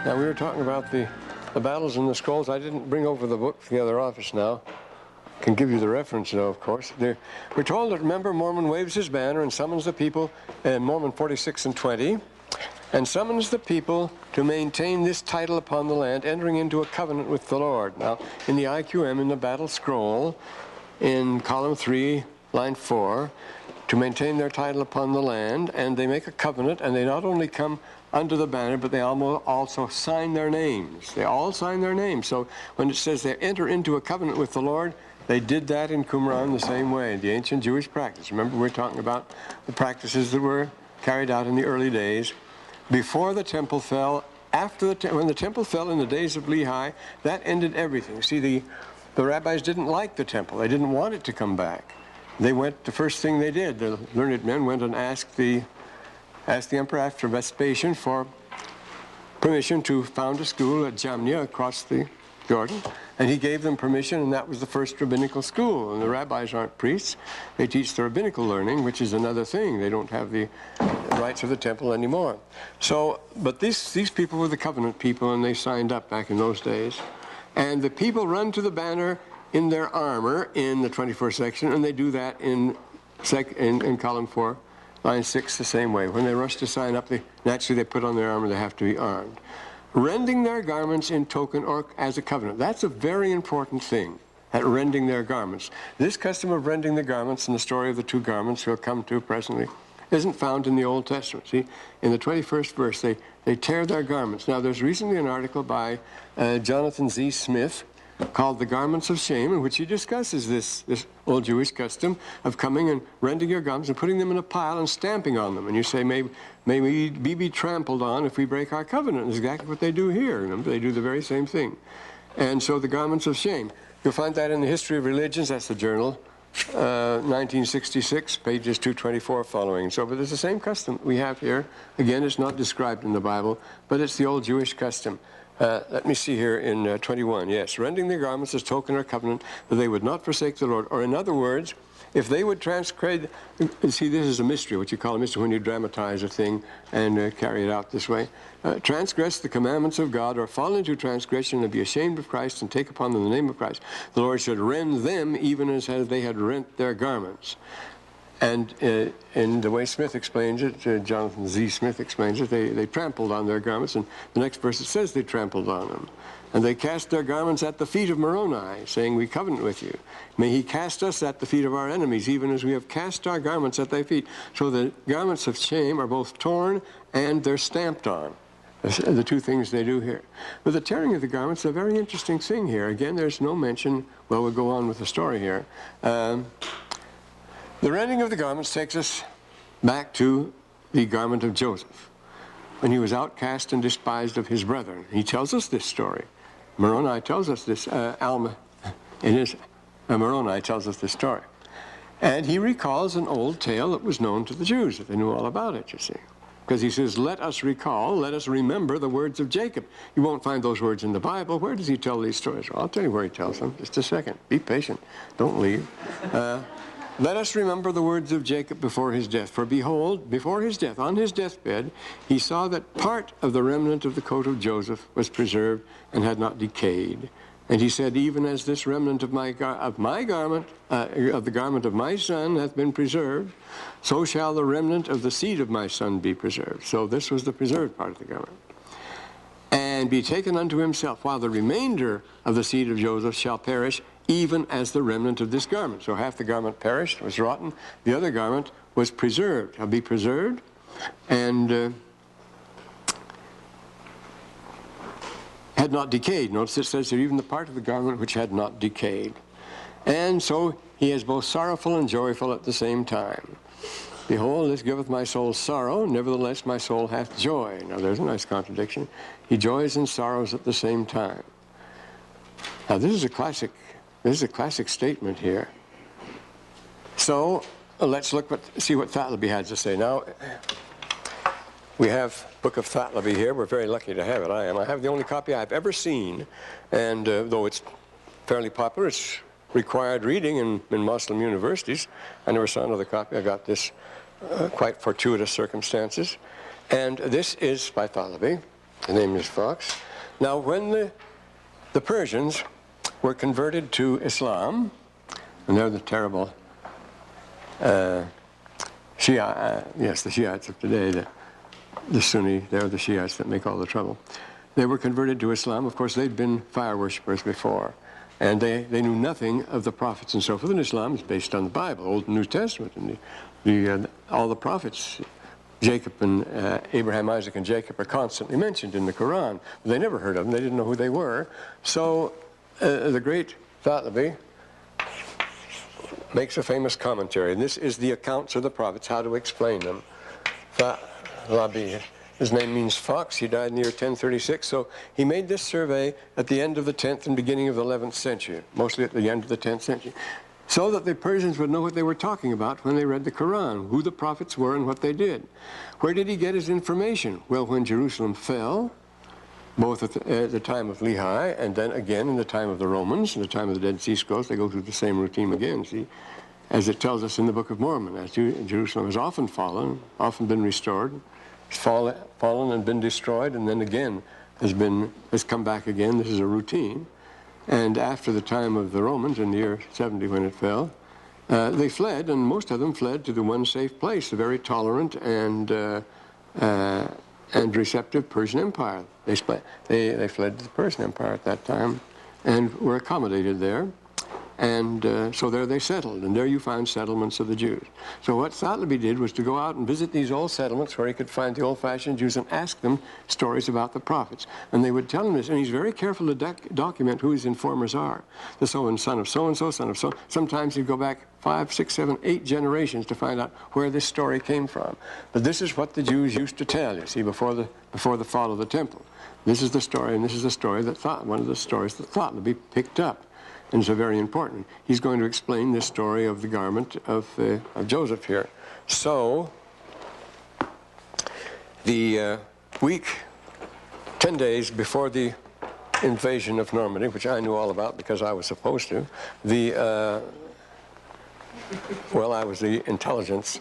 Now, we were talking about the battles and the scrolls. I didn't bring over the book from the other office now. Can give you the reference, though, of course. We're told that, remember, Mormon waves his banner and summons the people in Mormon 46 and 20, and summons the people to maintain this title upon the land, entering into a covenant with the Lord. Now, in the IQM, in the battle scroll, in column 3, line 4, to maintain their title upon the land, and they make a covenant, and they not only come under the banner, but they also sign their names. They all sign their names. So when it says they enter into a covenant with the Lord, they did that in Qumran the same way, the ancient Jewish practice. Remember, we're talking about the practices that were carried out in the early days. Before the temple fell, when the temple fell in the days of Lehi, that ended everything. See, the rabbis didn't like the temple. They didn't want it to come back. They went, the first thing they did, the learned men went and asked the emperor after Vespasian for permission to found a school at Jamnia across the Jordan, and he gave them permission, and that was the first rabbinical school. And the rabbis aren't priests. They teach the rabbinical learning, which is another thing. They don't have the rights of the temple anymore. So, but these people were the covenant people, and they signed up back in those days. And the people run to the banner in their armor in the 21st section, and they do that in column 4. Line 6 the same way. When they rush to sign up, naturally they put on their armor, they have to be armed. Rending their garments in token or as a covenant. That's a very important thing, at rending their garments. This custom of rending the garments and the story of the two garments we'll come to presently isn't found in the Old Testament. See, in the 21st verse, they tear their garments. Now, there's recently an article by Jonathan Z. Smith called The Garments of Shame, in which he discusses this old Jewish custom of coming and rending your garments and putting them in a pile and stamping on them. And you say, may we be trampled on if we break our covenant. That's exactly what they do here. Remember, they do the very same thing. And so the garments of shame. You'll find that in the History of Religions, that's the journal, 1966, pages 224 following. So, but it's the same custom we have here. Again, it's not described in the Bible, but it's the old Jewish custom. Let me see here in 21. Yes, rending their garments as token or covenant that they would not forsake the Lord. Or in other words, if they would transgress, see, this is a mystery, what you call a mystery when you dramatize a thing and carry it out this way. Transgress the commandments of God or fall into transgression and be ashamed of Christ and take upon them the name of Christ. The Lord should rend them even as they had rent their garments. And in the way Smith explains it, Jonathan Z. Smith explains it, they trampled on their garments, and the next verse it says they trampled on them. And they cast their garments at the feet of Moroni, saying, we covenant with you. May he cast us at the feet of our enemies, even as we have cast our garments at thy feet. So the garments of shame are both torn and they're stamped on. The two things they do here. But the tearing of the garments is a very interesting thing here. Again, there's no mention, well, we'll go on with the story here. The rending of the garments takes us back to the garment of Joseph, when he was outcast and despised of his brethren. He tells us this story. Moroni tells us this, Moroni tells us this story. And he recalls an old tale that was known to the Jews, that they knew all about it, you see. Because he says, let us recall, let us remember the words of Jacob. You won't find those words in the Bible. Where does he tell these stories? Well, I'll tell you where he tells them. Just a second. Be patient. Don't leave. Let us remember the words of Jacob before his death. For behold, before his death, on his deathbed, he saw that part of the remnant of the coat of Joseph was preserved and had not decayed. And he said, even as this remnant of the garment of my son hath been preserved, so shall the remnant of the seed of my son be preserved. So this was the preserved part of the garment. And be taken unto himself, while the remainder of the seed of Joseph shall perish, even as the remnant of this garment. So half the garment perished, was rotten. The other garment was preserved, shall be preserved, and had not decayed. Notice it says here, even the part of the garment which had not decayed. And so he is both sorrowful and joyful at the same time. Behold, this giveth my soul sorrow, nevertheless my soul hath joy. Now there's a nice contradiction. He joys and sorrows at the same time. Now this is a classic statement here. So let's see what Thalaby has to say. Now, we have Book of Thalaby here. We're very lucky to have it. I am. I have the only copy I've ever seen, and though it's fairly popular, it's required reading in Muslim universities. I never saw another copy. I got this quite fortuitous circumstances. And this is by Thalaby. The name is Fox. Now, when the Persians were converted to Islam, and they're the terrible yes, the Shiites of today, the Sunni, they're the Shiites that make all the trouble. They were converted to Islam. Of course, they'd been fire worshippers before, and they knew nothing of the prophets and so forth. And Islam is based on the Bible, Old and New Testament, and all the prophets, Jacob and Abraham, Isaac, and Jacob are constantly mentioned in the Quran. But they never heard of them. They didn't know who they were. So the great Thalabi makes a famous commentary, and this is the accounts of the prophets, how to explain them. Thalabi, his name means fox. He died in the year 1036, so he made this survey at the end of the 10th and beginning of the 11th century, mostly at the end of the 10th century, so that the Persians would know what they were talking about when they read the Quran, who the prophets were and what they did. Where did he get his information? Well, when Jerusalem fell, both at the time of Lehi and then again in the time of the Romans, in the time of the Dead Sea Scrolls, they go through the same routine again, see? As it tells us in the Book of Mormon, as Jerusalem has often fallen, often been restored, fallen and been destroyed, and then again has come back again. This is a routine. And after the time of the Romans, in the year 70 when it fell, they fled, and most of them fled to the one safe place, the very tolerant and receptive Persian Empire. They fled to the Persian Empire at that time and were accommodated there. And so there they settled, and there you find settlements of the Jews. So what Thalabi did was to go out and visit these old settlements where he could find the old-fashioned Jews and ask them stories about the prophets. And they would tell him this, and he's very careful to document who his informers are. The son of so-and-so, son of so. Sometimes he'd go back 5, 6, 7, 8 generations to find out where this story came from. But this is what the Jews used to tell, you see, before the fall of the temple. This is the story, and this is the story that one of the stories that Thalabi picked up. And so very important. He's going to explain this story of the garment of Joseph here. So, the week, 10 days before the invasion of Normandy, which I knew all about because I was supposed to, well, I was the intelligence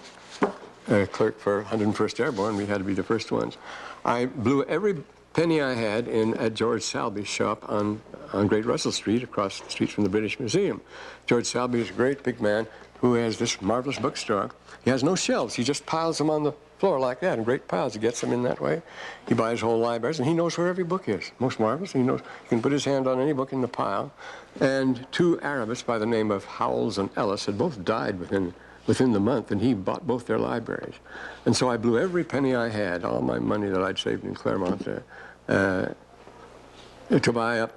clerk for 101st Airborne. We had to be the first ones. I blew every penny I had at George Salby's shop on Great Russell Street, across the street from the British Museum. George Salby is a great big man who has this marvelous bookstore. He has no shelves. He just piles them on the floor like that in great piles. He gets them in that way. He buys whole libraries, and he knows where every book is. Most marvelous. He knows he can put his hand on any book in the pile. And 2 Arabists by the name of Howells and Ellis had both died within the month, and he bought both their libraries. And so I blew every penny I had, all my money that I'd saved in Claremont, to buy up.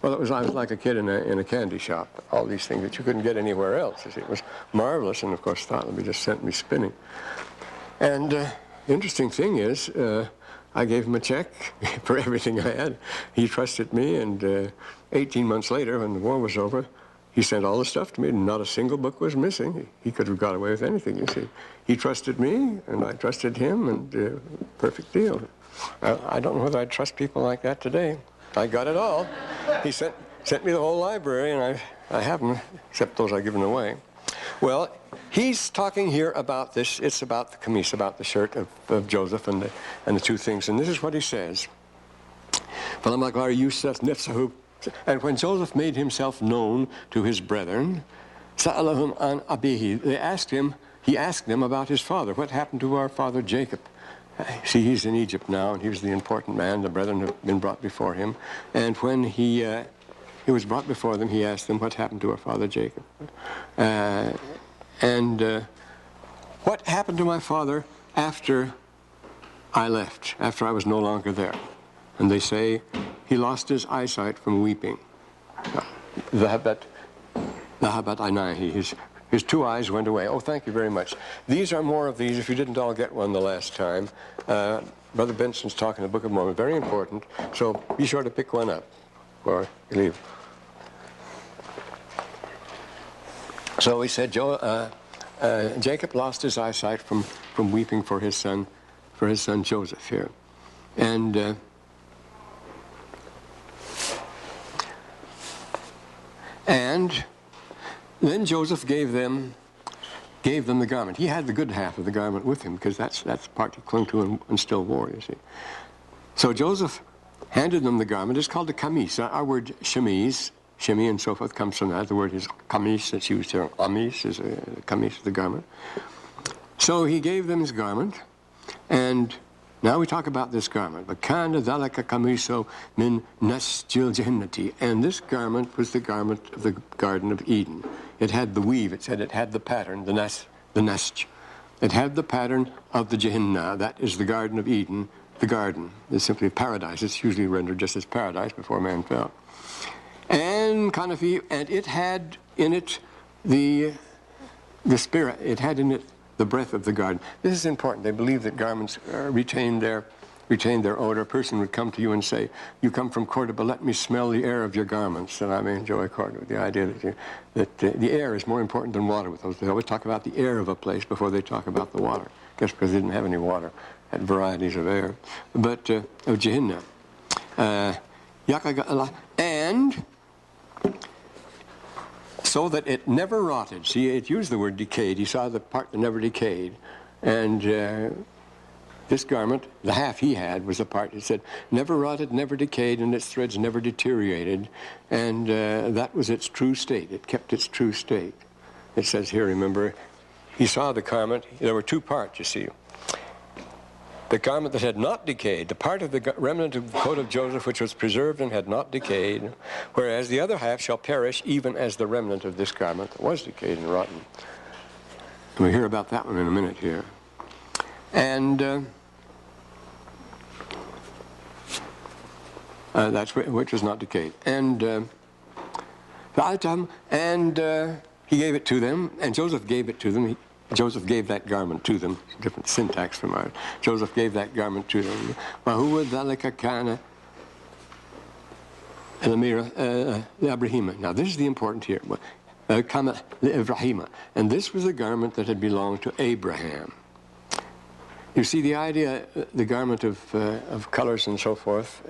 Well, I was like a kid in a candy shop, all these things that you couldn't get anywhere else. It was marvelous, and of course Thalabi just sent me spinning. And the interesting thing is, I gave him a check for everything I had. He trusted me, and 18 months later, when the war was over, he sent all the stuff to me, and not a single book was missing. He could have got away with anything, you see. He trusted me, and I trusted him, and perfect deal. I don't know whether I'd trust people like that today. I got it all. He sent me the whole library, and I haven't, except those I've given away. Well, he's talking here about this. It's about the kameez, about the shirt of Joseph and the 2 things. And this is what he says. And when Joseph made himself known to his brethren, sa'alahum an abihi, he asked them about his father. What happened to our father Jacob? See, he's in Egypt now, and he was the important man. The brethren have been brought before him. And when he was brought before them, he asked them, what happened to our father Jacob? What happened to my father after I left, after I was no longer there? And they say, he lost his eyesight from weeping. His 2 eyes went away. Oh, thank you very much. These are more of these, if you didn't all get one the last time. Brother Benson's talking the Book of Mormon, very important. So be sure to pick one up before you leave. So he said, Jacob lost his eyesight from weeping for his son Joseph here. And then Joseph gave them the garment. He had the good half of the garment with him, because that's the part he clung to and still wore, you see. So Joseph handed them the garment. It's called a kamis. Our word chemise, shemi and so forth, comes from that. The word is kamis that's used here. Amis is a kamis, the garment. So he gave them his garment, and now we talk about this garment. And this garment was the garment of the Garden of Eden. It had the weave. It said it had the pattern, the nesj. It had the pattern of the Gehenna. That is the Garden of Eden. The garden is simply paradise. It's usually rendered just as paradise before man fell. And Kanafi, and it had in it the spirit. It had in it the breath of the garden. This is important. They believe that garments retain their odor. A person would come to you and say, "You come from Cordoba, let me smell the air of your garments." And I may enjoy Cordoba. The idea that the air is more important than water with those. They always talk about the air of a place before they talk about the water. I guess because they didn't have any water. Had varieties of air. But of Gehenna. And so that it never rotted. See, it used the word decayed. He saw the part that never decayed. And this garment, the half he had, was the part that said, never rotted, never decayed, and its threads never deteriorated. And that was its true state. It kept its true state. It says here, remember, he saw the garment. There were two parts, you see. The garment that had not decayed, the part of the remnant of the coat of Joseph which was preserved and had not decayed, whereas the other half shall perish even as the remnant of this garment that was decayed and rotten. And we'll hear about that one in a minute here. And that's which was not decayed. And he gave it to them, and Joseph gave it to them. Joseph gave that garment to them. Different syntax from ours. Joseph gave that garment to them. Now this is the important here. And this was a garment that had belonged to Abraham. You see the idea, the garment of colors and so forth,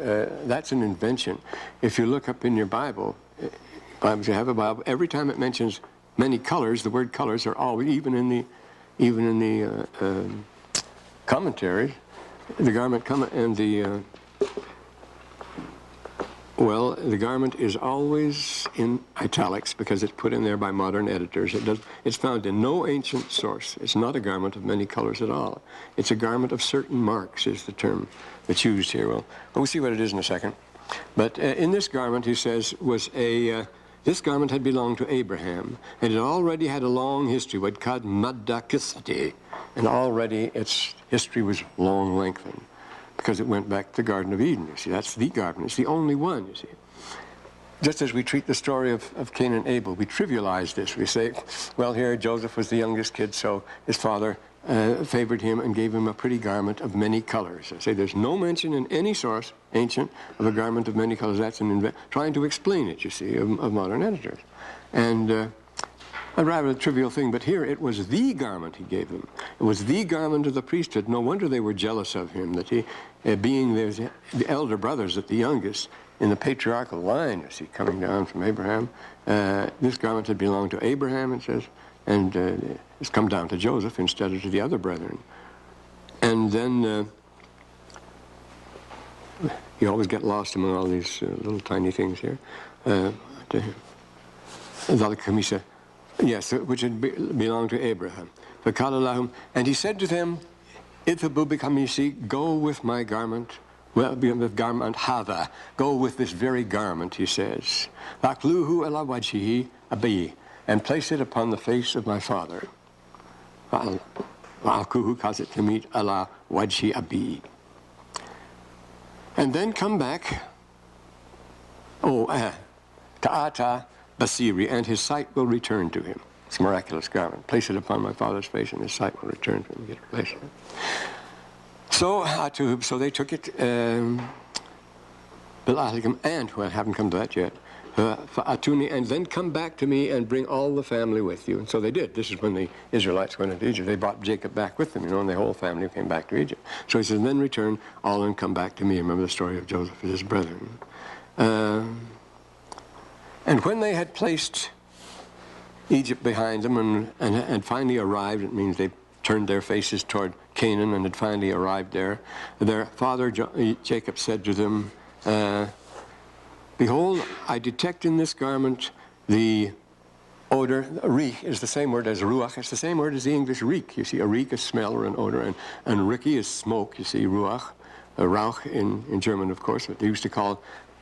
that's an invention. If you look up in your Bible, if you have a Bible, every time it mentions many colors, the word colors are always, even in the commentary, the garment and the garment is always in italics because it's put in there by modern editors. It's found in no ancient source. It's not a garment of many colors at all. It's a garment of certain marks is the term that's used here. Well, we'll see what it is in a second. But in this garment, he says, was a this garment had belonged to Abraham, and it already had a long history, what called Madakisati, and already its history was long lengthened, because it went back to the Garden of Eden, you see. That's the garden. It's the only one, you see. Just as we treat the story of Cain and Abel, we trivialize this. We say, well, here Joseph was the youngest kid, so his father favored him and gave him a pretty garment of many colors. I say there's no mention in any source, ancient, of a garment of many colors. That's trying to explain it, you see, of modern editors. And a rather trivial thing, but here it was the garment he gave them. It was the garment of the priesthood. No wonder they were jealous of him, that he, being the elder brothers at the youngest, in the patriarchal line, you see, coming down from Abraham, this garment had belonged to Abraham, it says, and it's come down to Joseph instead of to the other brethren. And then you always get lost among all these little tiny things here. Yes, which had belonged to Abraham. And he said to them, "Ithabu bikamisi, go with my garment." Well, with garment hava, go with this very garment, he says. Vakluhu ala wajhihi abi, and place it upon the face of my father. Va'alkuhu kazit tamit ala wajhi abi. And then come back. Ta'ata basiri, and his sight will return to him. It's a miraculous garment. Place it upon my father's face, and his sight will return to him. Get a place. So they took it, and well, I haven't come to that yet. And then come back to me and bring all the family with you. And so they did. This is when the Israelites went into Egypt. They brought Jacob back with them, and the whole family came back to Egypt. So he says, then return all and come back to me. Remember the story of Joseph and his brethren. And when they had placed Egypt behind them and finally arrived, it means they turned their faces toward Canaan and had finally arrived there. Their father Jacob said to them, behold, I detect in this garment the odor. Reek is the same word as ruach. It's the same word as the English reek. You see, a reek is smell or an odor, and ricky is smoke. You see, ruach, rauch in German, of course. But they used to call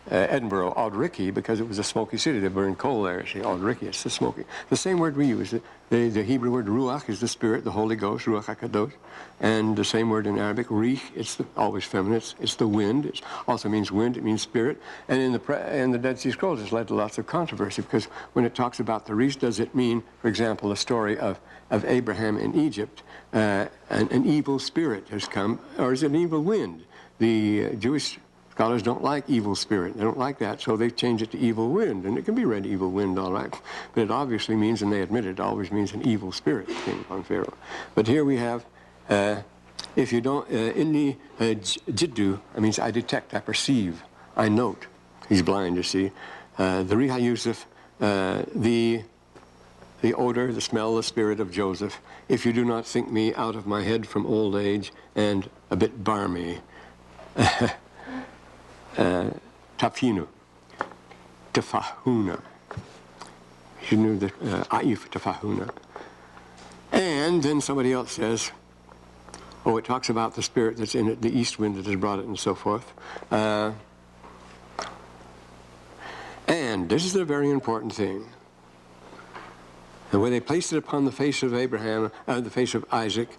Edinburgh Auld-Ricky because it was a smoky city. They burned coal there. See, Auld-Ricky, it's the smoky. The same word we use. The Hebrew word ruach is the Spirit, the Holy Ghost, ruach HaKadosh. And the same word in Arabic, rih, it's always feminine. It's the wind. It also means wind. It means spirit. And in the Dead Sea Scrolls, it's led to lots of controversy because when it talks about the rih, does it mean, for example, the story of Abraham in Egypt, an evil spirit has come, or is it an evil wind? The Jewish scholars don't like evil spirit. They don't like that, so they change it to evil wind. And it can be read evil wind, all right. But it obviously means, and they admit it always means an evil spirit came on Pharaoh. But here we have, if you don't, inni jiddu, it means I detect, I perceive, I note. He's blind, you see. The Riha Yusuf, the odor, the smell, the spirit of Joseph. If you do not think me out of my head from old age and a bit barmy. Tafinu, tafahuna. You knew that aif tafahuna. And then somebody else says, oh, it talks about the spirit that's in it, the east wind that has brought it, and so forth. And this is a very important thing. And when they placed it upon the face of Abraham, the face of Isaac,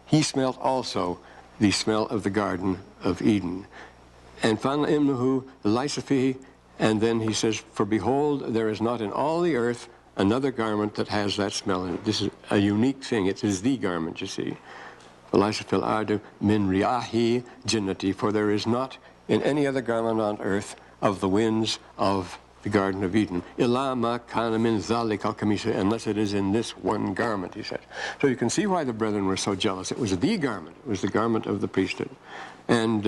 he smelt also the smell of the Garden of Eden. And and then he says, for behold, there is not in all the earth another garment that has that smell in it. This is a unique thing. It is the garment, you see. Min riahi jinnati, for there is not in any other garment on earth of the winds of the Garden of Eden, unless it is in this one garment, he says. So you can see why the brethren were so jealous. It was the garment. It was the garment of the priesthood. And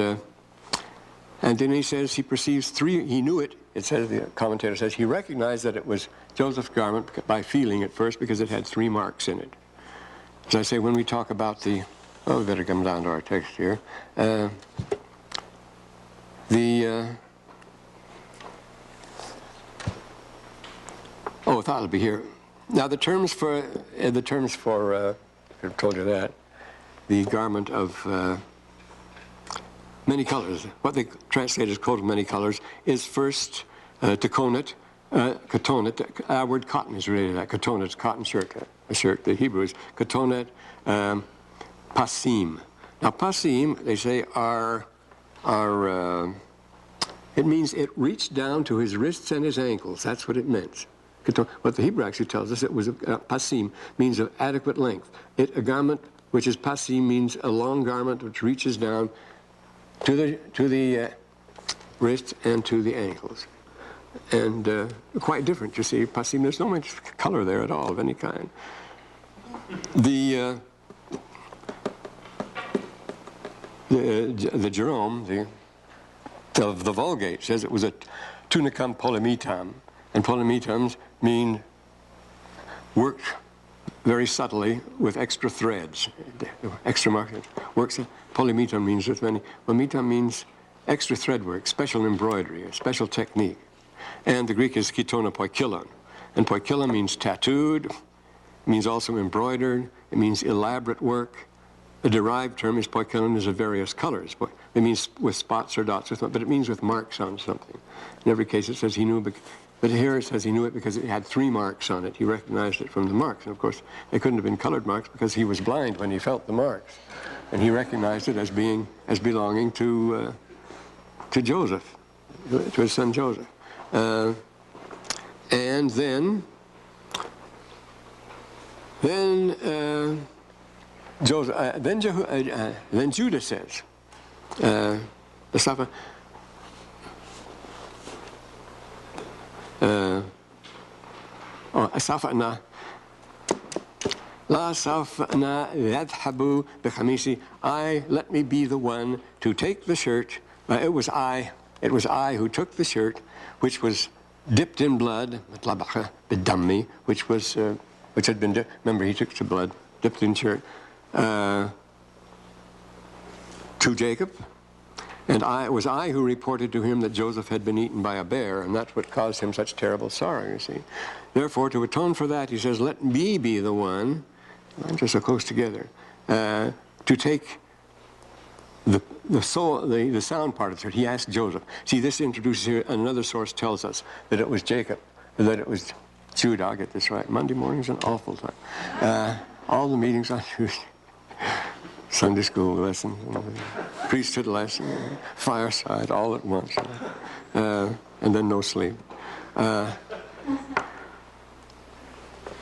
then he says he perceives three, he knew it. It says, the commentator says, he recognized that it was Joseph's garment by feeling it first because it had 3 marks in it. As I say, when we talk about the, oh, we better come down to our text here. Oh, I thought it'd be here. Now the terms for, I've told you that, the garment of many colors, what they translate as coat of many colors, is first katonet. Our word cotton is related to that. Katonet is cotton shirt, a shirt. The Hebrew is katonet pasim. Now pasim, they say, it means it reached down to his wrists and his ankles. That's what it meant. What the Hebrew actually tells us, it was pasim, means of adequate length. A garment which is pasim means a long garment which reaches down to the wrists and to the ankles. And quite different, you see. Pasim, there's no much color there at all of any kind. The Jerome of the Vulgate says it was a tunicum polymetam, and polymetams mean worked very subtly with extra threads, extra markings. Works. Polymetam means with many. Polymetam means extra thread work, special embroidery, a special technique. And the Greek is kitona poikilon. And poikilon means tattooed, means also embroidered, it means elaborate work. The derived term is poikilon is of various colors. It means with spots or dots, but it means with marks on something. In every case it says he knew, but here it says he knew it because it had 3 marks on it. He recognized it from the marks. And of course, they couldn't have been colored marks because he was blind when he felt the marks. And he recognized it as belonging to Joseph, to his son Joseph. And then Judah says, the Safa, Asafana, La Safana Yadhabu Bechamisi, let me be the one to take the shirt. It was I who took the shirt, which was dipped in blood, which had been, remember he took the blood, dipped in shirt, to Jacob. And it was I who reported to him that Joseph had been eaten by a bear, and that's what caused him such terrible sorrow, you see. Therefore, to atone for that, he says, let me be the one, I'm just so close together, to take the sound part of it. He asked Joseph. See, this introduces here, another source tells us that it was Jacob, that it was Judah. I'll get this right. Monday morning's an awful time. All the meetings on Tuesday. Sunday school lesson, priesthood lesson, fireside, all at once, and then no sleep.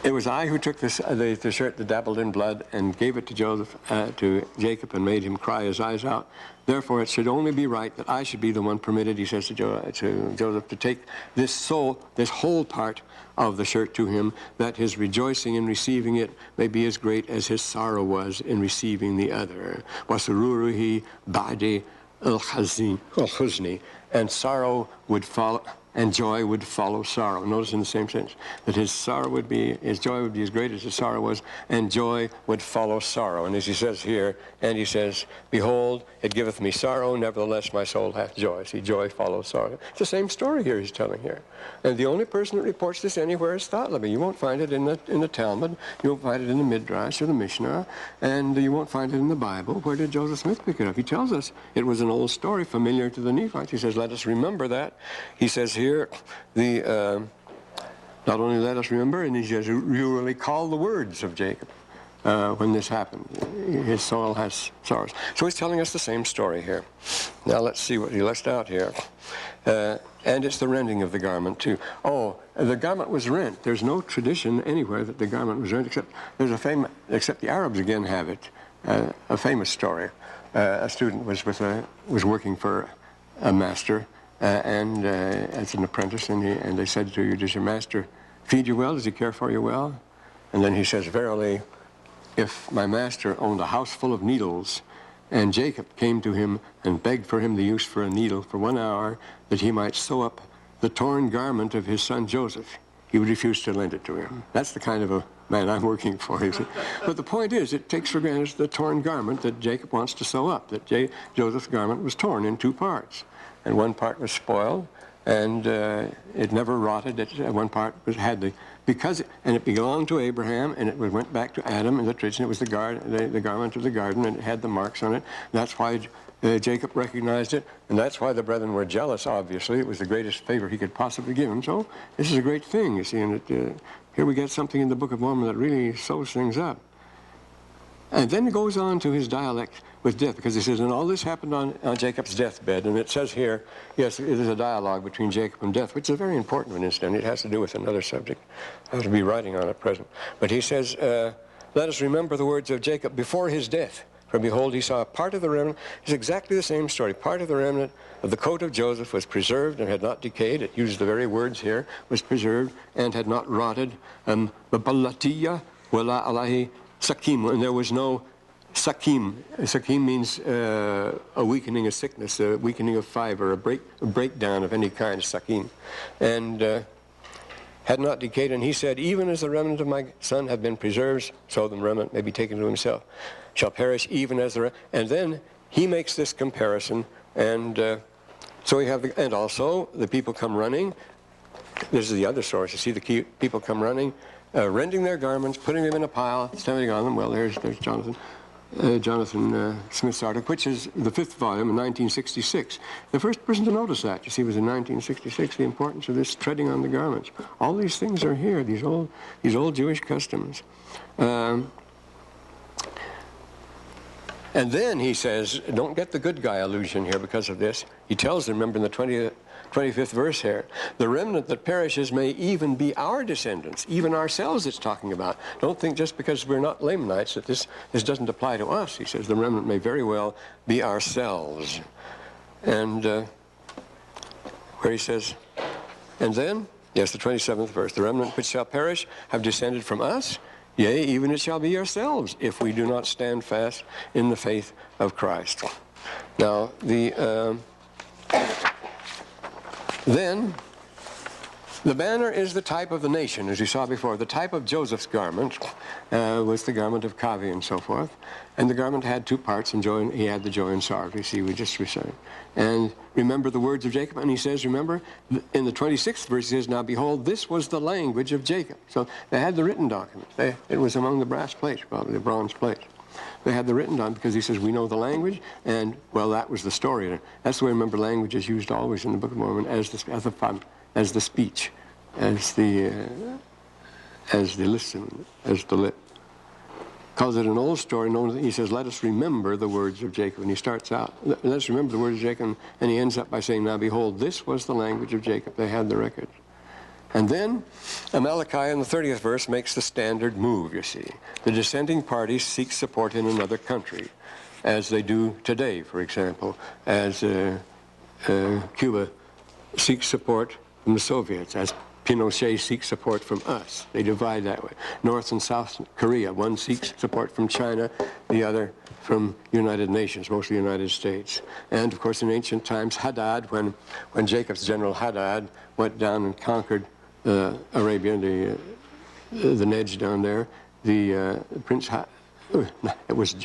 It was I who took the shirt that dabbled in blood and gave it to Jacob, and made him cry his eyes out. Therefore, it should only be right that I should be the one permitted, he says to Joseph, to take this whole part of the shirt to him, that his rejoicing in receiving it may be as great as his sorrow was in receiving the other. Wasururuhi ba'di al-huzni, and sorrow would follow, and joy would follow sorrow. Notice in the same sense that his joy would be as great as his sorrow was, and joy would follow sorrow. And as he says here, and he says, behold, it giveth me sorrow, nevertheless my soul hath joy. See, joy follows sorrow. It's the same story here he's telling here. And the only person that reports this anywhere is Thotlebi. You won't find it in the Talmud, you won't find it in the Midrash or the Mishnah, and you won't find it in the Bible. Where did Joseph Smith pick it up? He tells us it was an old story familiar to the Nephites. He says, let us remember that. He says here, not only let us remember, and he says, you really call the words of Jacob when this happened. His soul has sorrows. So he's telling us the same story here. Now let's see what he left out here. And it's the rending of the garment too. Oh, the garment was rent. There's no tradition anywhere that the garment was rent, except the Arabs again have it. A famous story. A student was working for a master, and as an apprentice, and they said to you, does your master feed you well? Does he care for you well? And then he says, verily, if my master owned a house full of needles, and Jacob came to him and begged for him the use for a needle for 1 hour, that he might sew up the torn garment of his son Joseph, he would refuse to lend it to him. That's the kind of a man I'm working for, you see. But the point is, it takes for granted the torn garment that Jacob wants to sew up, that Joseph's garment was torn in 2 parts. And one part was spoiled, and it never rotted. One part it belonged to Abraham, and it went back to Adam in the tradition. It was the garment of the garden, and it had the marks on it. That's why Jacob recognized it, and that's why the brethren were jealous, obviously. It was the greatest favor he could possibly give him. So this is a great thing, you see, and here we get something in the Book of Mormon that really sews things up. And then it goes on to his dialect with death, because he says, and all this happened on Jacob's deathbed. And it says here, yes, it is a dialogue between Jacob and death, which is a very important one, incident. It has to do with another subject. I have to be writing on at present. But he says, let us remember the words of Jacob before his death. For behold, he saw part of the remnant. It's exactly the same story. Part of the remnant of the coat of Joseph was preserved and had not decayed. It uses the very words here, was preserved and had not rotted. Babalatiya wala alahi sakim, and there was no sakim. Sakim means a weakening of sickness, a weakening of fiber, a breakdown of any kind, sakim. And had not decayed. And he said, even as the remnant of my son have been preserved, so the remnant may be taken to himself, shall perish even as the And then he makes this comparison, and so we have, and also the people come running. This is the other source. You see the people come running, rending their garments, putting them in a pile, standing on them. Well, there's Jonathan Smith's article, which is the 5th volume in 1966. The first person to notice that, you see, was in 1966, the importance of this treading on the garments. All these things are here, these old Jewish customs. And then he says, don't get the good guy illusion here because of this. He tells them, remember in the 25th verse here, the remnant that perishes may even be our descendants, even ourselves it's talking about. Don't think just because we're not Lamanites that this doesn't apply to us. He says the remnant may very well be ourselves. And where he says, and then, yes, the 27th verse, the remnant which shall perish have descended from us, yea, even it shall be yourselves, if we do not stand fast in the faith of Christ. Now, then, The banner is the type of the nation, as you saw before. The type of Joseph's garment was the garment of Kavi and so forth. And the garment had two parts, and he had the joy and sorrow. You see, we just recited. And remember the words of Jacob. And he says, remember, in the 26th verse, he says, now behold, this was the language of Jacob. So they had the written document. It was among the brass plates, probably the bronze plates. They had the written down because he says, we know the language, and, well, that was the story. That's the way, remember, language is used always in the Book of Mormon as the speech, as the listen, as the lip. Calls it an old story. He says, let us remember the words of Jacob. And he starts out, let us remember the words of Jacob, and he ends up by saying, now behold, this was the language of Jacob. They had the records. And then Amalickiah in the 30th verse makes the standard move, you see. The dissenting parties seek support in another country, as they do today, for example, as Cuba seeks support from the Soviets, as Pinochet seeks support from us. They divide that way. North and South Korea, one seeks support from China, the other from United Nations, mostly United States. And of course in ancient times, Hadad, when Jacob's general Hadad went down and conquered Arabia, the Nedj down there, the Prince, it was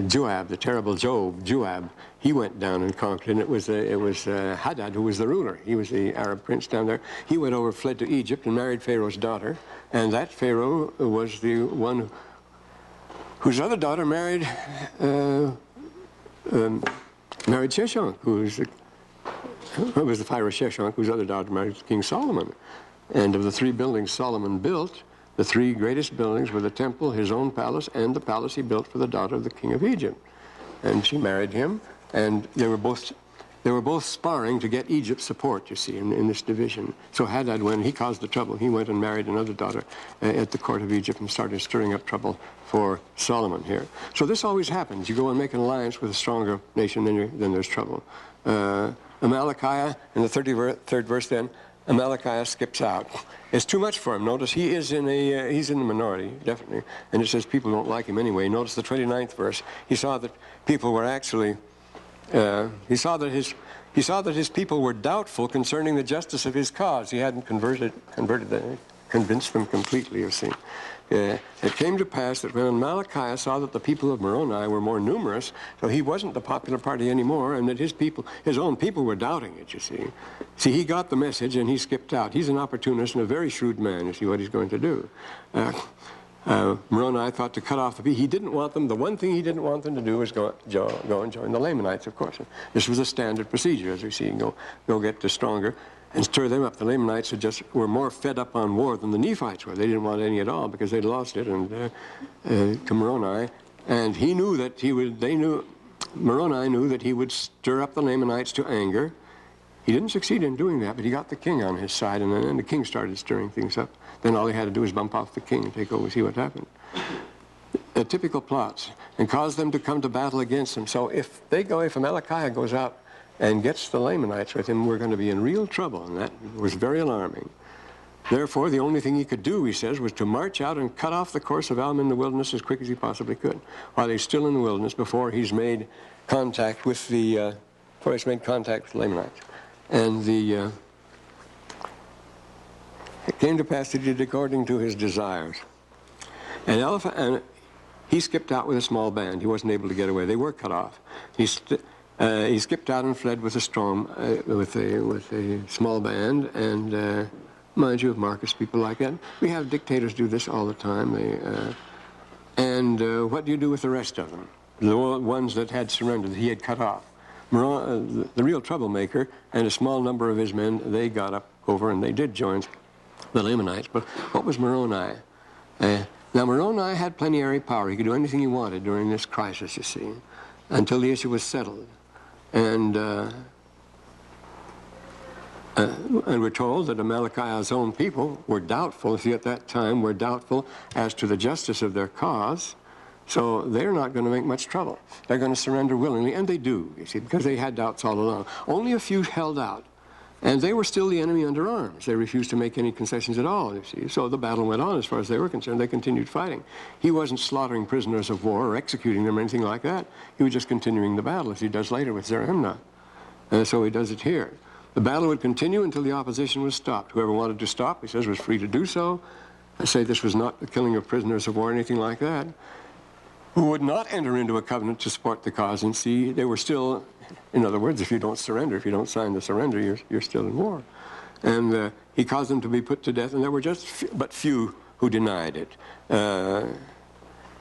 Joab, the terrible Joab. He went down and conquered, and it was Hadad who was the ruler. He was the Arab prince down there. He went over, fled to Egypt, and married Pharaoh's daughter. And that Pharaoh was the one whose other daughter married Sheshonq, who was the Pharaoh Sheshonq, whose other daughter married King Solomon. And of the three buildings Solomon built, the three greatest buildings were the temple, his own palace, and the palace he built for the daughter of the king of Egypt. And she married him, and they were both sparring to get Egypt's support, you see, in this division. So Hadad, when he caused the trouble, he went and married another daughter at the court of Egypt and started stirring up trouble for Solomon here. So this always happens. You go and make an alliance with a stronger nation, then there's trouble. Amalickiah, in the 33rd verse then, Amalickiah skips out. It's too much for him. Notice he's in the minority, definitely. And it says people don't like him anyway. Notice the 29th verse. He saw that people were actually, he saw that his people were doubtful concerning the justice of his cause. He hadn't convinced them completely, you see. It came to pass that when Amalickiah saw that the people of Moroni were more numerous, so he wasn't the popular party anymore, and that his own people were doubting it, you see. See, he got the message and he skipped out. He's an opportunist and a very shrewd man. You see what he's going to do. Moroni thought to cut off the people. He didn't want them. The one thing he didn't want them to do was go and join the Lamanites, of course. This was a standard procedure, as we see. Go get stronger and stir them up. The Lamanites were more fed up on war than the Nephites were. They didn't want any at all because they'd lost it to Moroni. And he knew that Moroni knew that he would stir up the Lamanites to anger. He didn't succeed in doing that, but he got the king on his side, and then the king started stirring things up. Then all he had to do was bump off the king and take over, see what happened. Typical plots, and cause them to come to battle against him. So if Amalickiah goes out and gets the Lamanites with him, we're going to be in real trouble, and that was very alarming. Therefore, the only thing he could do, he says, was to march out and cut off the course of Alma in the wilderness as quick as he possibly could, while he's still in the wilderness, before he's made contact with the Lamanites. And it came to pass that he did according to his desires. And he skipped out with a small band. He wasn't able to get away. They were cut off. He skipped out and fled with a small band. And mind you, of Marcus, people like that. We have dictators do this all the time. What do you do with the rest of them? The ones that had surrendered, that he had cut off. The real troublemaker and a small number of his men, they got up over and they did join the Lamanites. But what was Moroni? Now Moroni had plenary power. He could do anything he wanted during this crisis, you see, until the issue was settled. And we're told that Amalickiah's own people were doubtful, see, at that time, were doubtful as to the justice of their cause. So they're not going to make much trouble. They're going to surrender willingly, and they do, you see, because they had doubts all along. Only a few held out, and they were still the enemy under arms. They refused to make any concessions at all, you see. So the battle went on as far as they were concerned. They continued fighting. He wasn't slaughtering prisoners of war or executing them or anything like that. He was just continuing the battle, as he does later with Zarahemnah. So he does it here. The battle would continue until the opposition was stopped. Whoever wanted to stop, he says, was free to do so. I say this was not the killing of prisoners of war or anything like that. Who would not enter into a covenant to support the cause and see they were still, in other words, if you don't surrender, if you don't sign the surrender, you're still in war. And he caused them to be put to death, and there were just but few who denied it.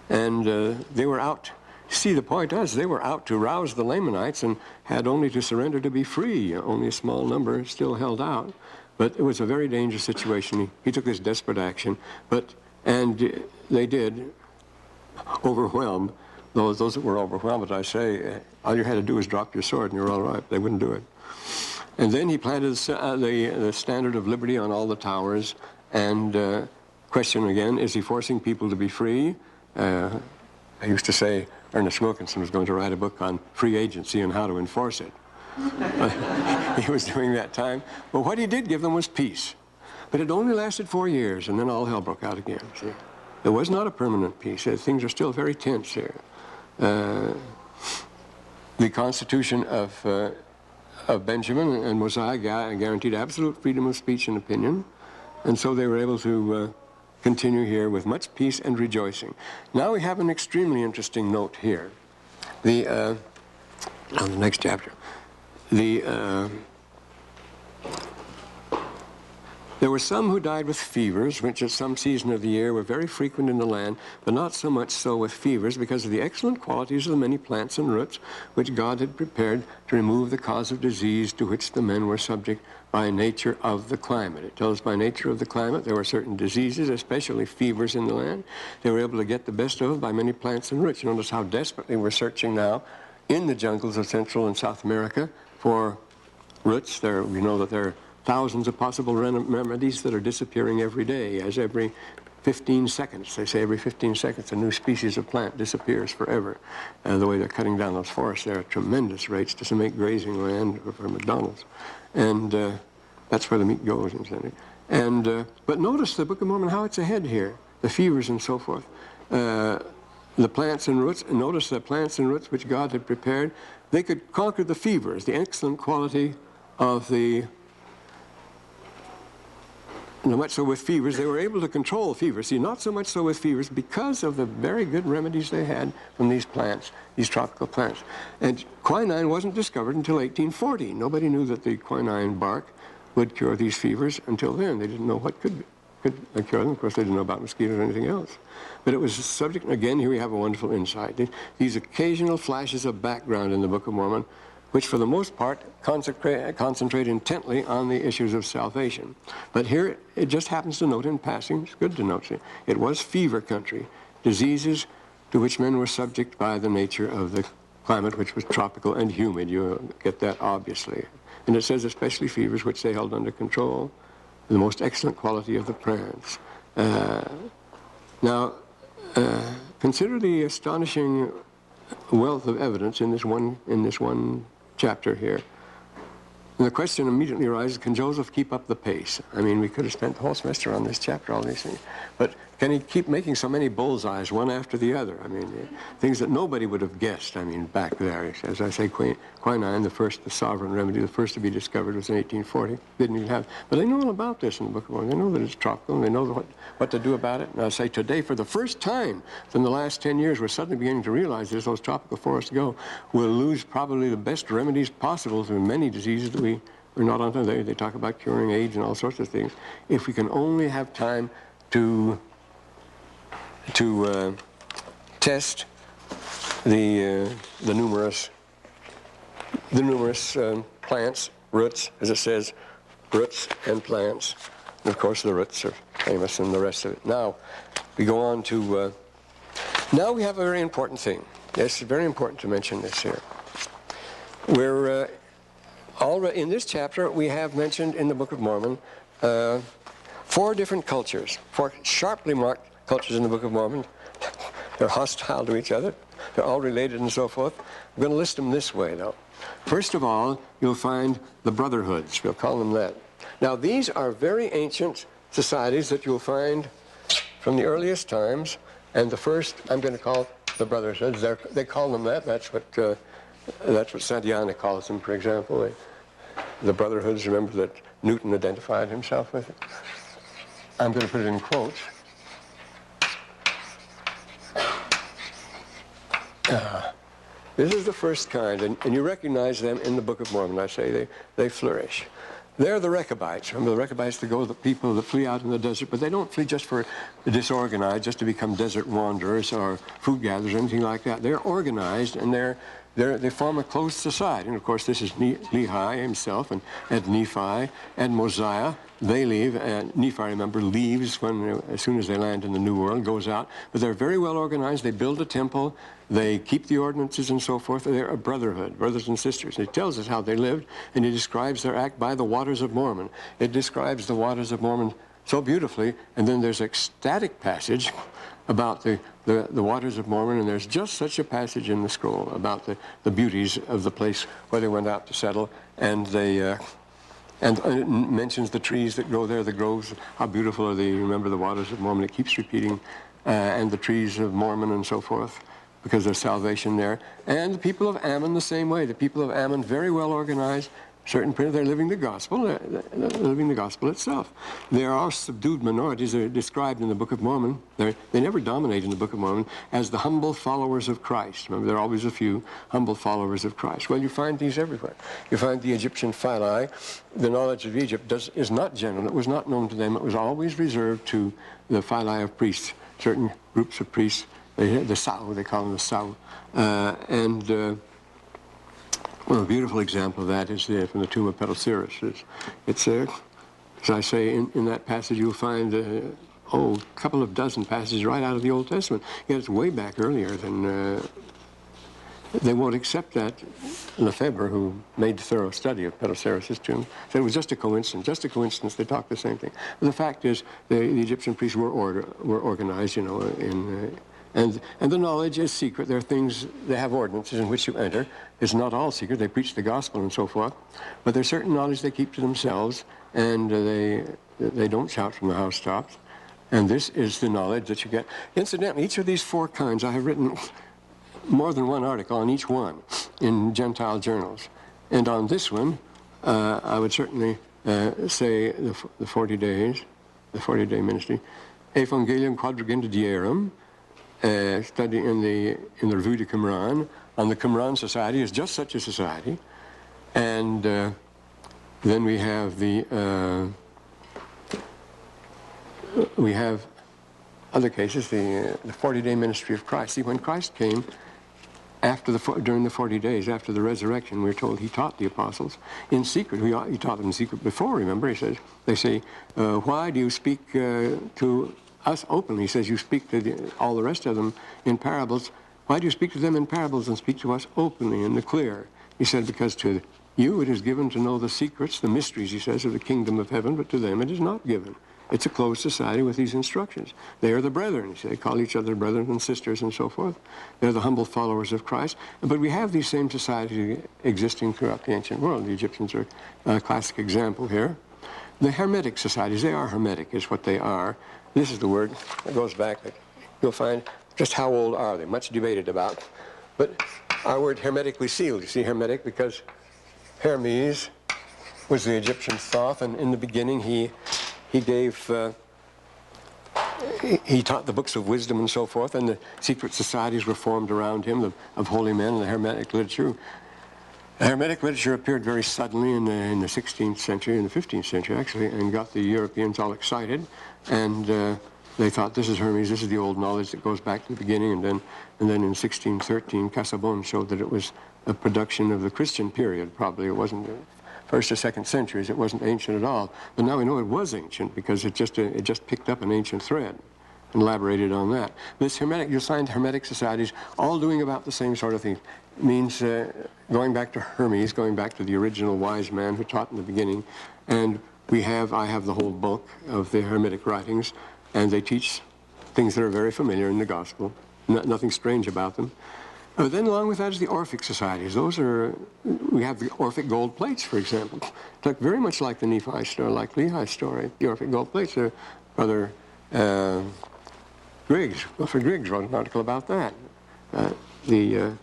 They were out. See, the point is, they were out to rouse the Lamanites and had only to surrender to be free. Only a small number still held out. But it was a very dangerous situation. He took this desperate action, and they did overwhelm those that were overwhelmed. But I say, all you had to do was drop your sword and you're all right. They wouldn't do it. And then he planted the standard of liberty on all the towers. And question again, is he forcing people to be free? I used to say Ernest Wilkinson was going to write a book on free agency and how to enforce it. He was doing that time. But what he did give them was peace. But it only lasted 4 years, and then all hell broke out again. See? It was not a permanent peace. Things are still very tense here. The Constitution of Benjamin and Mosiah guaranteed absolute freedom of speech and opinion, and so they were able to continue here with much peace and rejoicing. Now we have an extremely interesting note here. On the next chapter. There were some who died with fevers, which at some season of the year were very frequent in the land, but not so much so with fevers because of the excellent qualities of the many plants and roots which God had prepared to remove the cause of disease to which the men were subject by nature of the climate. It tells by nature of the climate there were certain diseases, especially fevers in the land. They were able to get the best of by many plants and roots. You notice how desperately we're searching now in the jungles of Central and South America for roots. We know that there are thousands of possible remedies that are disappearing every day, as every 15 seconds. They say every 15 seconds a new species of plant disappears forever. The way they're cutting down those forests, there are tremendous rates to make grazing land for McDonald's. And that's where the meat goes. But notice the Book of Mormon, how it's ahead here, the fevers and so forth. The plants and roots, and notice the plants and roots which God had prepared, they could conquer the fevers, the excellent quality of the, not much so with fevers, they were able to control fevers. See, not so much so with fevers because of the very good remedies they had from these plants, these tropical plants. And quinine wasn't discovered until 1840. Nobody knew that the quinine bark would cure these fevers until then. They didn't know what could cure them. Of course, they didn't know about mosquitoes or anything else. But it was a subject, again, here we have a wonderful insight. These occasional flashes of background in the Book of Mormon, which for the most part concentrate intently on the issues of salvation. But here it just happens to note in passing, it's good to note, see, it was fever country, diseases to which men were subject by the nature of the climate, which was tropical and humid. You get that obviously. And it says especially fevers which they held under control, the most excellent quality of the plants. Now, consider the astonishing wealth of evidence in this one chapter here. And the question immediately arises, can Joseph keep up the pace? I mean, we could have spent the whole semester on this chapter, all these things. But can he keep making so many bullseyes, one after the other? I mean, things that nobody would have guessed, I mean, back there. As I say, quinine, the sovereign remedy, the first to be discovered was in 1840. Didn't even have, but they know all about this in the Book of Mormon. They know that it's tropical, and they know what to do about it. And I say today, for the first time in the last 10 years, we're suddenly beginning to realize that as those tropical forests go, we'll lose probably the best remedies possible to many diseases that we're not on today. They talk about curing AIDS and all sorts of things. If we can only have time to test the numerous plants, roots, as it says, roots and plants. And of course, the roots are famous and the rest of it. Now, we go on to, now we have a very important thing. It's very important to mention this here. We're already, in this chapter, we have mentioned in the Book of Mormon 4 different cultures, 4 sharply marked cultures in the Book of Mormon. They're hostile to each other. They're all related and so forth. I'm going to list them this way, though. First of all, you'll find the Brotherhoods. We'll call them that. Now, these are very ancient societies that you'll find from the earliest times. And the first, I'm going to call the Brotherhoods. They call them that. That's what Santayana calls them, for example. the Brotherhoods, remember that Newton identified himself with it? I'm going to put it in quotes. This is the first kind, and you recognize them in the Book of Mormon. I say they flourish. They're the Rechabites. Remember the Rechabites, the people that flee out in the desert, but they don't flee just for disorganized, just to become desert wanderers or food gatherers or anything like that. They're organized, and they form a closed society. And of course, this is Lehi himself and Nephi and Mosiah. They leave, and Nephi, remember, leaves as soon as they land in the New World, goes out. But they're very well organized. They build a temple. They keep the ordinances and so forth. They're a brotherhood, brothers and sisters. And it tells us how they lived, and it describes their act by the waters of Mormon. It describes the waters of Mormon so beautifully. And then there's an ecstatic passage about the waters of Mormon, and there's just such a passage in the scroll about the beauties of the place where they went out to settle, and they... And it mentions the trees that grow there, the groves, how beautiful are they. You remember the waters of Mormon, it keeps repeating, and the trees of Mormon and so forth, because there's salvation there. And the people of Ammon the same way. The people of Ammon, very well organized, they're living the gospel, they're living the gospel itself. There are subdued minorities that are described in the Book of Mormon. They never dominate in the Book of Mormon as the humble followers of Christ. Remember, there are always a few humble followers of Christ. Well, you find these everywhere. You find the Egyptian phylae. The knowledge of Egypt is not general. It was not known to them. It was always reserved to the phylae of priests, certain groups of priests. The Sau, they call them the Sau. Well, a beautiful example of that is from the tomb of Pelosiris. It's as I say, in that passage you'll find a couple of dozen passages right out of the Old Testament. Yet it's way back earlier than... they won't accept that. Lefebvre, who made a thorough study of Pelosiris' tomb, said it was just a coincidence. Just a coincidence. They talk the same thing. But the fact is, the Egyptian priests were organized, you know, and the knowledge is secret. There are things, they have ordinances in which you enter. It's not all secret. They preach the gospel and so forth. But there's certain knowledge they keep to themselves, and they don't shout from the housetops. And this is the knowledge that you get. Incidentally, each of these four kinds, I have written more than one article on each one in Gentile journals. And on this one, I would certainly say the 40 days, the 40-day ministry, Evangelium Quadrigendiarum, study in the Revue de Qumran, on the Qumran Society is just such a society. And then we have we have other cases, the 40-day ministry of Christ. See, when Christ came, during the 40 days after the resurrection, we're told he taught the apostles in secret. He taught them in secret before, remember? They say, why do you speak to us openly? He says, you speak to all the rest of them in parables. Why do you speak to them in parables and speak to us openly in the clear? He said, because to you it is given to know the secrets, the mysteries, he says, of the kingdom of heaven, but to them it is not given. It's a closed society with these instructions. They are the brethren. They call each other brothers and sisters and so forth. They're the humble followers of Christ. But we have these same societies existing throughout the ancient world. The Egyptians are a classic example here. The Hermetic societies, they are Hermetic, is what they are. This is the word that goes back. You'll find just how old are they, much debated about. But our word hermetically sealed, you see, Hermetic, because Hermes was the Egyptian Thoth, and in the beginning he taught the books of wisdom and so forth, and the secret societies were formed around him, of holy men, and the Hermetic literature. The Hermetic literature appeared very suddenly in the 16th century, in the 15th century actually, and got the Europeans all excited, and they thought, this is Hermes, this is the old knowledge that goes back to the beginning, and then in 1613, Casaubon showed that it was a production of the Christian period, probably. It wasn't first or second centuries, it wasn't ancient at all. But now we know it was ancient because it just picked up an ancient thread and elaborated on that. This Hermetic, you'll find Hermetic societies all doing about the same sort of thing. It means going back to Hermes, going back to the original wise man who taught in the beginning. And I have the whole bulk of the Hermetic writings, and they teach things that are very familiar in the gospel. Nothing strange about them. Then along with that is the Orphic societies. We have the Orphic gold plates, for example. It's like very much like the Nephi story, like Lehi's story. The Orphic gold plates are Brother Griggs, Wilfred Griggs wrote an article about that, the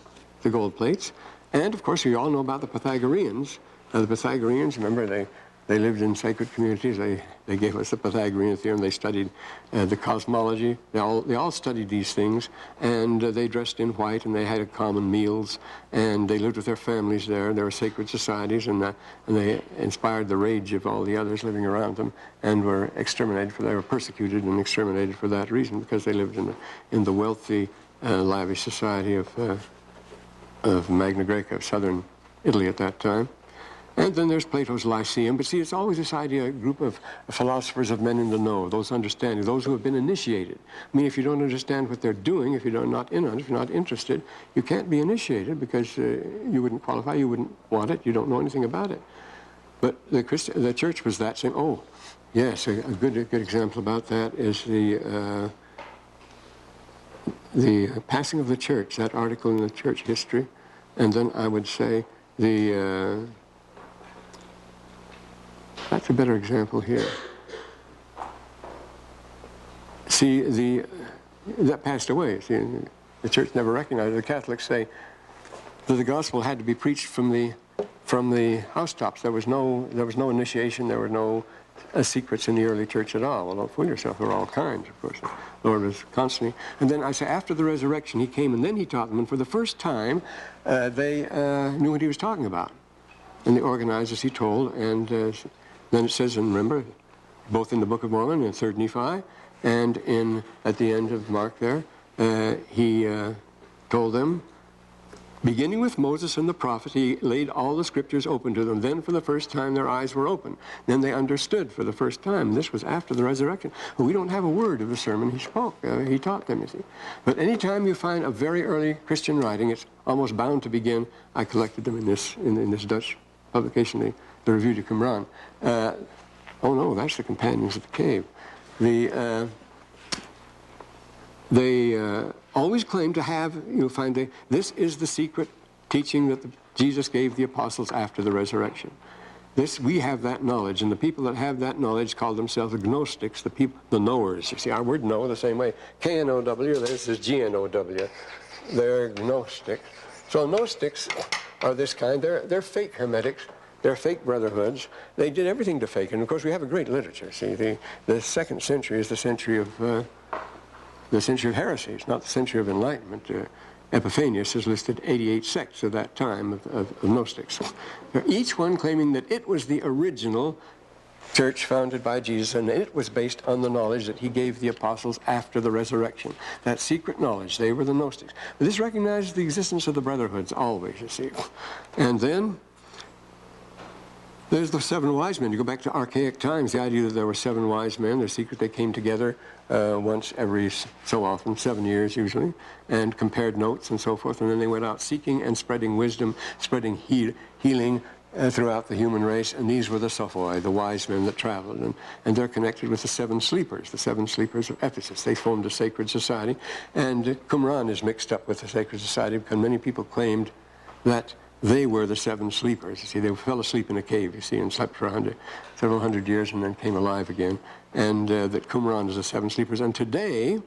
gold plates. And of course, we all know about the Pythagoreans, The Pythagoreans, remember, they lived in sacred communities. They gave us the Pythagorean theorem. They studied the cosmology. They all studied these things, and they dressed in white, and they had common meals, and they lived with their families there. There were sacred societies, and they inspired the rage of all the others living around them, and were exterminated. They were persecuted and exterminated for that reason, because they lived in the wealthy, lavish society of Magna Graeca, of southern Italy at that time. And then there's Plato's Lyceum. But see, it's always this idea, a group of philosophers, of men in the know, those understanding, those who have been initiated. I mean, if you don't understand what they're doing, if you're not in on it, if you're not interested, you can't be initiated, because you wouldn't qualify, you wouldn't want it, you don't know anything about it. But the church was that same. Oh, yes, a good example about that is the passing of the church, that article in the church history. And then I would say that's a better example here. See, that passed away. See, the church never recognized it. The Catholics say that the gospel had to be preached from the housetops. There was no initiation. There were no secrets in the early church at all. Well, don't fool yourself. There were all kinds, of course. The Lord was constantly. And then I say, after the resurrection, he came, and then he taught them. And for the first time, they knew what he was talking about. And they organized as he told. And then it says, and remember, both in the Book of Mormon and 3rd Nephi, and at the end of Mark there, he told them, beginning with Moses and the prophets, he laid all the scriptures open to them. Then for the first time their eyes were open. Then they understood for the first time. This was after the resurrection. Well, we don't have a word of the sermon he spoke. He taught them, you see. But any time you find a very early Christian writing, it's almost bound to begin. I collected them in this Dutch publication, the Revue de Qumran. Oh no, that's the Companions of the Cave. They always claim to have, you'll find this is the secret teaching that Jesus gave the apostles after the resurrection. We have that knowledge, and the people that have that knowledge call themselves agnostics, the knowers. You see, our word know the same way. K-N-O-W, this is G-N-O-W. They're gnostics. So gnostics are this kind. They're fake hermetics. They're fake brotherhoods. They did everything to fake it. And of course, we have a great literature. See, the 2nd century is the century of heresy. It's not the century of enlightenment. Epiphanius has listed 88 sects of that time of Gnostics. Each one claiming that it was the original church founded by Jesus, and it was based on the knowledge that he gave the apostles after the resurrection. That secret knowledge, they were the Gnostics. But this recognizes the existence of the brotherhoods always, you see. And then there's the 7 wise men. You go back to archaic times, the idea that there were 7 wise men, they're secret, they came together once every so often, 7 years usually, and compared notes and so forth, and then they went out seeking and spreading wisdom, spreading healing throughout the human race, and these were the Sophoi, the wise men that traveled, and they're connected with the 7 sleepers, the 7 sleepers of Ephesus. They formed a sacred society, and Qumran is mixed up with the sacred society because many people claimed that they were the 7 sleepers. You see, they fell asleep in a cave, you see, and slept for several hundred years and then came alive again. And that Qumran is the 7 sleepers. And today,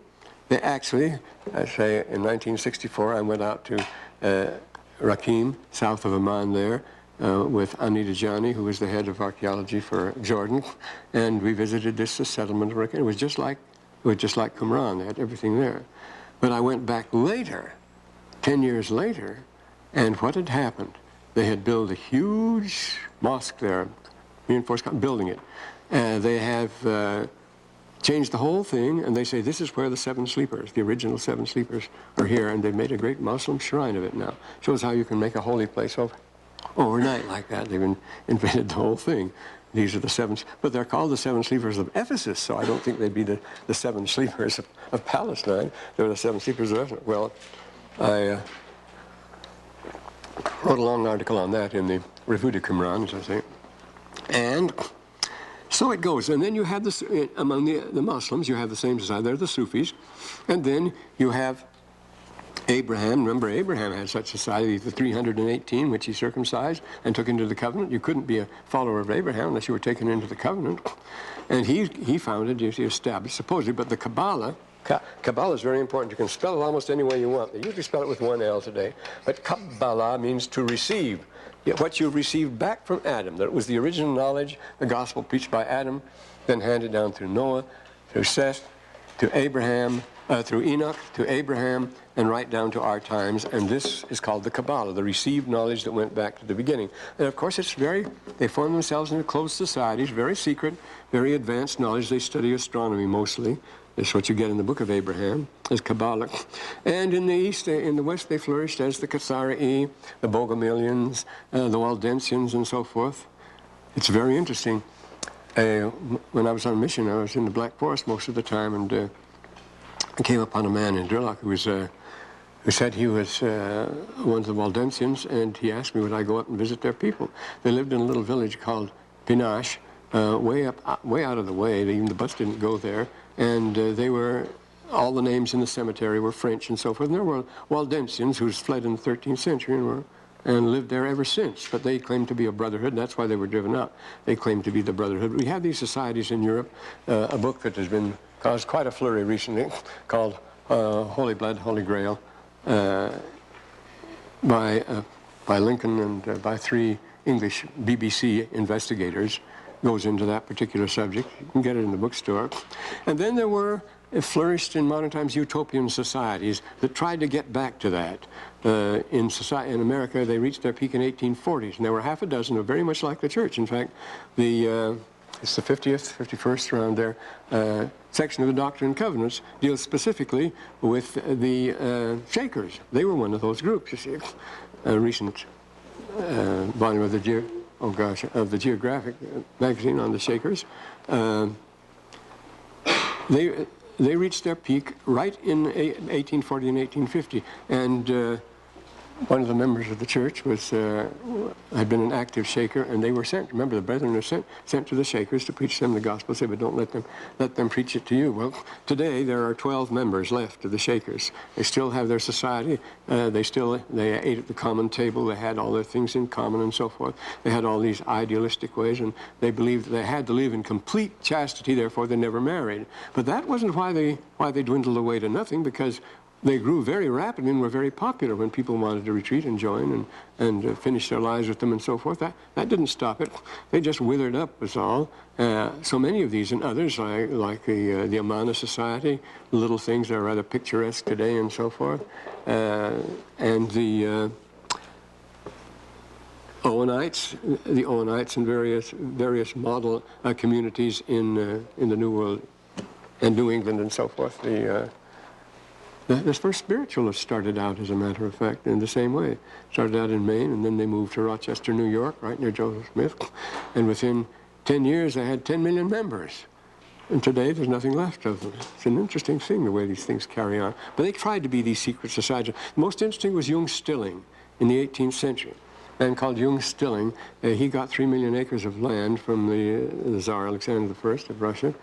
they actually, I say in 1964, I went out to Rakim, south of Amman there, with Ani Dajani, who was the head of archaeology for Jordan. And we visited this settlement of Rakim. It was just like Qumran. They had everything there. But I went back later, 10 years later, and what had happened? They had built a huge mosque there, reinforced, building it. They have changed the whole thing, and they say this is where the 7 sleepers, the original 7 sleepers, are here, and they've made a great Muslim shrine of it now. Shows how you can make a holy place overnight like that. They've invented the whole thing. These are the 7, but they're called the 7 sleepers of Ephesus, so I don't think they'd be the 7 sleepers of Palestine. They're the 7 sleepers of Ephesus. Well, I wrote a long article on that in the Revue de Qumran, as I say. And so it goes. And then you have this, among the Muslims, you have the same society. They're the Sufis. And then you have Abraham. Remember, Abraham had such society, the 318, which he circumcised and took into the covenant. You couldn't be a follower of Abraham unless you were taken into the covenant. And he founded, he established, supposedly, but the Kabbalah Kabbalah is very important. You can spell it almost any way you want. They usually spell it with one L today. But Kabbalah means to receive. Yet what you received back from Adam, that it was the original knowledge, the gospel preached by Adam, then handed down through Noah, through Seth, to Abraham, through Enoch, to Abraham, and right down to our times. And this is called the Kabbalah, the received knowledge that went back to the beginning. And of course, they form themselves into closed societies, very secret, very advanced knowledge. They study astronomy mostly. That's what you get in the book of Abraham, as Kabbalah. And in the East, in the West, they flourished as the Katharai, the Bogomilians, the Waldensians, and so forth. It's very interesting. When I was on mission, I was in the Black Forest most of the time, and I came upon a man in Durlock who said he was one of the Waldensians, and he asked me would I go up and visit their people. They lived in a little village called Pinache, way out of the way. Even the bus didn't go there. And all the names in the cemetery were French and so forth. And there were Waldensians who fled in the 13th century and lived there ever since. But they claimed to be a brotherhood, and that's why they were driven out. They claimed to be the brotherhood. We have these societies in Europe, a book that has been caused quite a flurry recently called Holy Blood, Holy Grail, by Lincoln and by 3 English BBC investigators. Goes into that particular subject. You can get it in the bookstore. And then there flourished in modern times utopian societies that tried to get back to that. In America, they reached their peak in 1840s, and there were half a dozen of very much like the church. In fact, it's the 50th, 51st around there, section of the Doctrine and Covenants deals specifically with the Shakers. They were one of those groups, you see. A recent volume of the Geographic magazine on the Shakers. They reached their peak right in 1840 and 1850, and one of the members of the church had been an active Shaker, and they were sent. Remember, the brethren were sent to the Shakers to preach them the gospel. Say, but don't let them preach it to you. Well, today there are 12 members left of the Shakers. They still have their society. They ate at the common table. They had all their things in common and so forth. They had all these idealistic ways, and they believed that they had to live in complete chastity. Therefore, they never married. But that wasn't why they dwindled away to nothing, because they grew very rapidly and were very popular when people wanted to retreat and join and finish their lives with them and so forth. That didn't stop it. They just withered up, was all. So many of these and others, like the Amana Society, little things that are rather picturesque today and so forth, and the Owenites and various model communities in the New World and New England and so forth. The first spiritualists started out, as a matter of fact, in the same way. Started out in Maine, and then they moved to Rochester, New York, right near Joseph Smith. And within 10 years, they had 10 million members. And today, there's nothing left of them. It's an interesting thing, the way these things carry on. But they tried to be these secret societies. The most interesting was Jung Stilling in the 18th century. A man called Jung Stilling. He got 3 million acres of land from the Tsar Alexander I of Russia.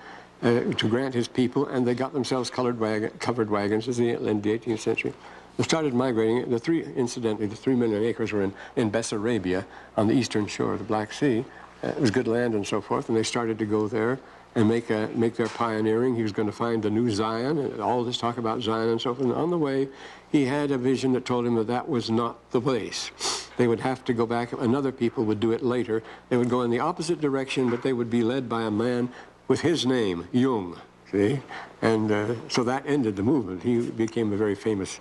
To grant his people, and they got themselves covered wagons in the 18th century. They started migrating. Incidentally, the 3 million acres were in Bessarabia on the eastern shore of the Black Sea. It was good land and so forth, and they started to go there and make their pioneering. He was going to find the new Zion, and all this talk about Zion and so forth. And on the way, he had a vision that told him that was not the place. They would have to go back. Another people would do it later. They would go in the opposite direction, but they would be led by a man with his name, Jung, see? And so that ended the movement. He became a very famous,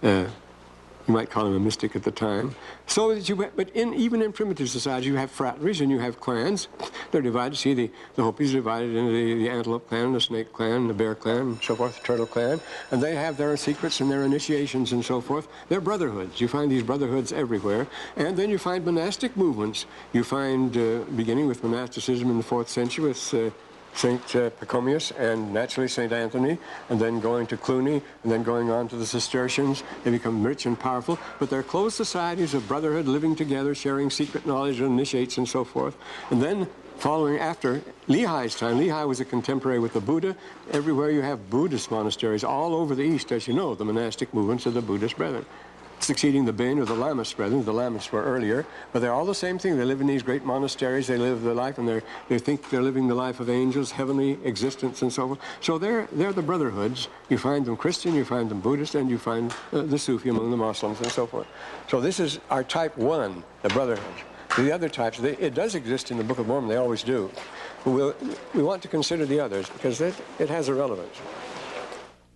you might call him a mystic at the time. So that but even in primitive societies, you have fraternities and you have clans. They're divided. See, the Hopis are divided into the antelope clan, the snake clan, the bear clan, and so forth, the turtle clan. And they have their secrets and their initiations and so forth. They're brotherhoods. You find these brotherhoods everywhere. And then you find monastic movements. You find, beginning with monasticism in the 4th century with St. Pachomius and naturally St. Anthony, and then going to Cluny, and then going on to the Cistercians. They become rich and powerful, but they're closed societies of brotherhood, living together, sharing secret knowledge and initiates and so forth. And then following after Lehi's time, Lehi was a contemporary with the Buddha. Everywhere you have Buddhist monasteries all over the East, as you know, the monastic movements of the Buddhist brethren. succeeding the Bain or the Lammas brethren. The Lammas were earlier, but they're all the same thing. They live in these great monasteries. They live their life, and they think they're living the life of angels, heavenly existence, and so forth. So they're the Brotherhoods. You find them Christian, you find them Buddhist, and you find the Sufi among the Muslims, and so forth. So this is our type 1, the Brotherhoods. The other types, it does exist in the Book of Mormon. They always do. We want to consider the others because it has a relevance.